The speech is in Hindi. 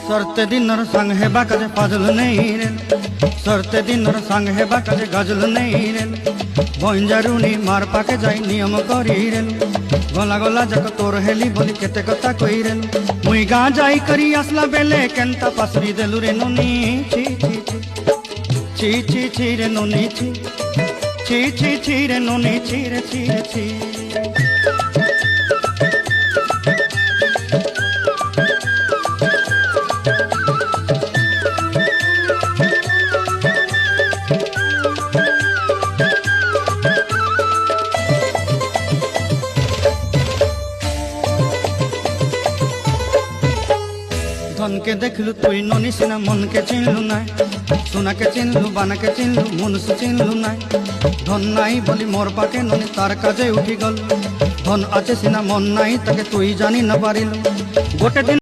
सरते दिनर संग हेबा काजे फाजल नहीं रे सरते दिनर संग हेबा काजे गजल नहीं रे बंजारुनी मार पाके जाई नियम करी रे गला गला जक तोर हेली बोली केते कथा कई रे मुई गा जाई करी आसला बेले केनता पासरी देलु रे नोनी छी छी छी छी छी रे नोनी छी छी छी छी रे नोनी छी रे छी रे छी धन के देखलु तुई ननी सिना मन के चिन्हलु ना सोना के चिन्हलु बाना के चिन्हलु मनुष्य चिन्हलु ना धन नाई बोली मोर पाके ननी तार काजे उठी गल धन आछे सिना मन नाई ताके तुई जानी न पारिलु गोटे दिन